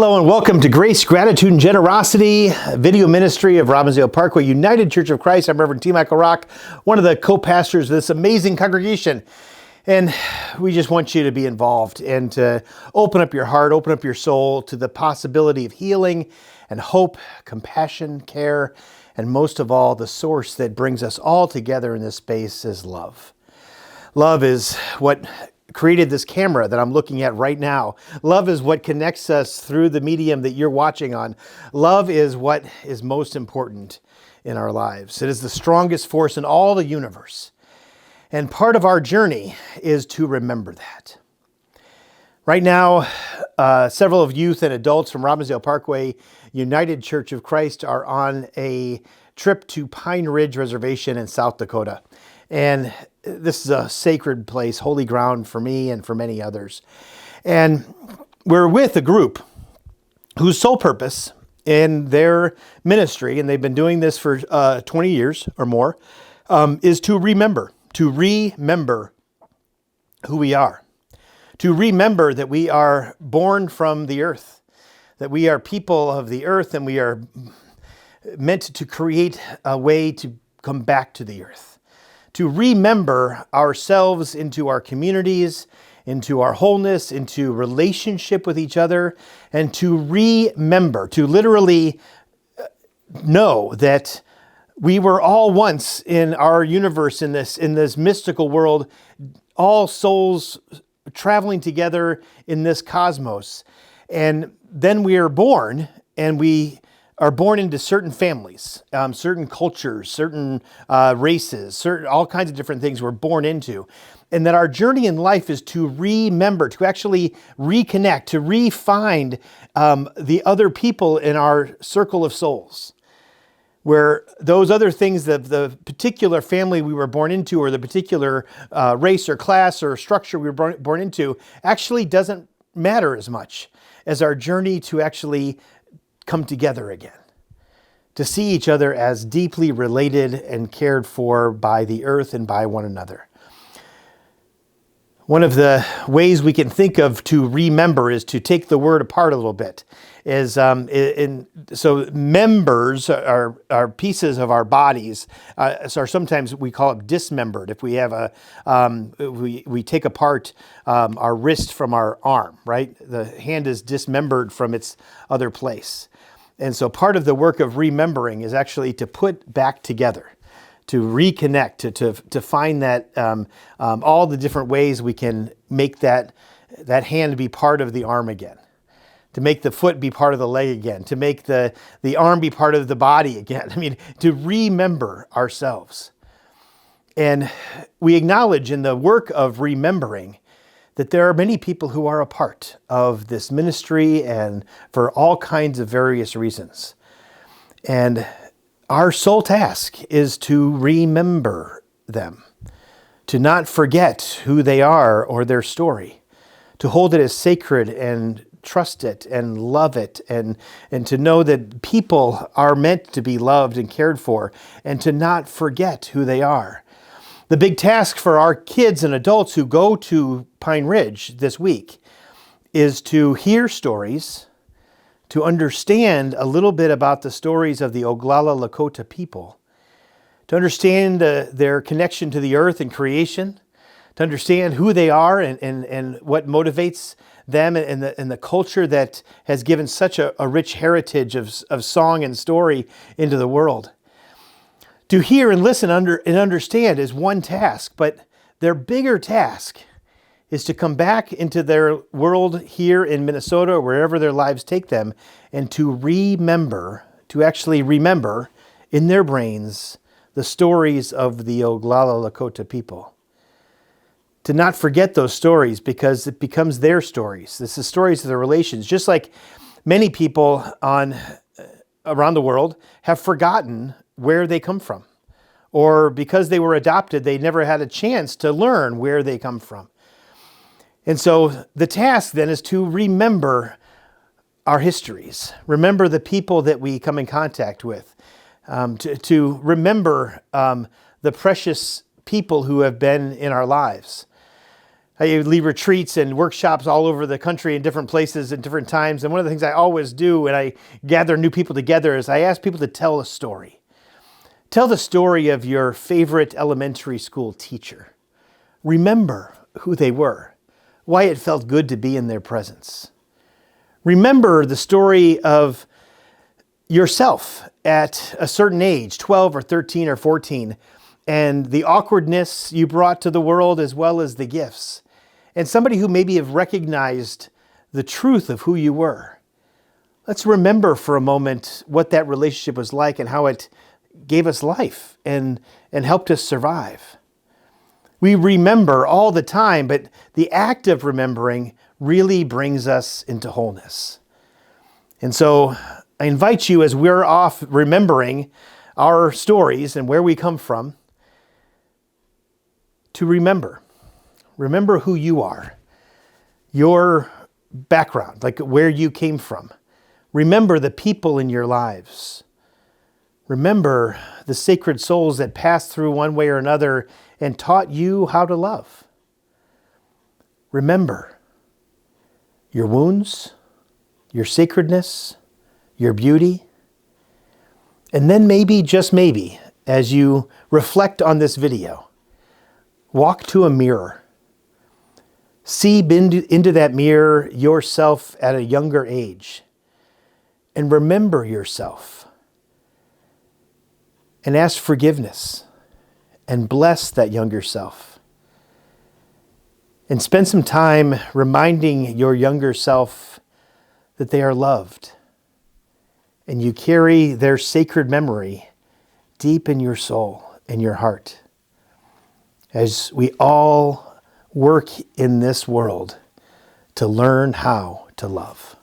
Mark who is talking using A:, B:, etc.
A: Hello and welcome to Grace, Gratitude, and Generosity, video ministry of Robbinsdale Parkway United Church of Christ. I'm Reverend T. Michael Rock, one of the co-pastors of this amazing congregation. And we just want you to be involved and to open up your heart, open up your soul to the possibility of healing and hope, compassion, care, and most of all, the source that brings us all together in this space is love. Love is what created this camera that I'm looking at right now. Love is what connects us through the medium that you're watching on. Love is what is most important in our lives. It is the strongest force in all the universe. And part of our journey is to remember that. Right now, several of youth and adults from Robbinsdale Parkway United Church of Christ are on a trip to Pine Ridge Reservation in South Dakota. And this is a sacred place, holy ground for me and for many others. And we're with a group whose sole purpose in their ministry, and they've been doing this for 20 years or more, is to remember who we are. To remember that we are born from the earth, that we are people of the earth, and we are meant to create a way to come back to the earth. To remember ourselves into our communities, into our wholeness, into relationship with each other, and to remember, to literally know that we were all once in our universe, in this mystical world, all souls traveling together in this cosmos. And then we are born, and we are born into certain families, certain cultures, certain races, all kinds of different things we're born into. And that our journey in life is to remember, to actually reconnect, to re-find the other people in our circle of souls. Where those other things, the particular family we were born into, or the particular race or class or structure we were born into, actually doesn't matter as much as our journey to actually come together again, to see each other as deeply related and cared for by the earth and by one another. One of the ways we can think of to remember is to take the word apart a little bit. So members are pieces of our bodies. So sometimes we call it dismembered. If we have we take apart our wrist from our arm, right? The hand is dismembered from its other place. And so part of the work of remembering is actually to put back together, to reconnect, to find that all the different ways we can make that hand be part of the arm again, to make the foot be part of the leg again, to make the arm be part of the body again. I mean, to remember ourselves. And we acknowledge in the work of remembering that there are many people who are a part of this ministry and for all kinds of various reasons. And our sole task is to remember them, to not forget who they are or their story, to hold it as sacred and trust it and love it, and to know that people are meant to be loved and cared for, and to not forget who they are. The big task for our kids and adults who go to Pine Ridge this week is to hear stories, to understand a little bit about the stories of the Oglala Lakota people, to understand their connection to the earth and creation, to understand who they are and what motivates them and the culture that has given such a rich heritage of song and story into the world. To hear and listen and understand is one task, but their bigger task is to come back into their world here in Minnesota or wherever their lives take them, and to actually remember in their brains the stories of the Oglala Lakota people. To not forget those stories because it becomes their stories. This is stories of their relations. Just like many people around the world have forgotten where they come from. Or because they were adopted, they never had a chance to learn where they come from. And so the task then is to remember our histories, remember the people that we come in contact with, to remember the precious people who have been in our lives. I lead retreats and workshops all over the country in different places at different times. And one of the things I always do when I gather new people together is I ask people to tell a story. Tell the story of your favorite elementary school teacher. Remember who they were, why it felt good to be in their presence. Remember the story of yourself at a certain age, 12 or 13 or 14, and the awkwardness you brought to the world as well as the gifts. And somebody who maybe have recognized the truth of who you were. Let's remember for a moment what that relationship was like and how it gave us life and helped us survive. We remember all the time, but the act of remembering really brings us into wholeness. And so I invite you, as we're off remembering our stories and where we come from, to remember. Remember who you are, your background, like where you came from. Remember the people in your lives. Remember the sacred souls that passed through one way or another and taught you how to love. Remember your wounds, your sacredness, your beauty. And then maybe, just maybe, as you reflect on this video, walk to a mirror. See into that mirror yourself at a younger age and remember yourself and ask forgiveness and bless that younger self. And spend some time reminding your younger self that they are loved and you carry their sacred memory deep in your soul and your heart as we all work in this world to learn how to love.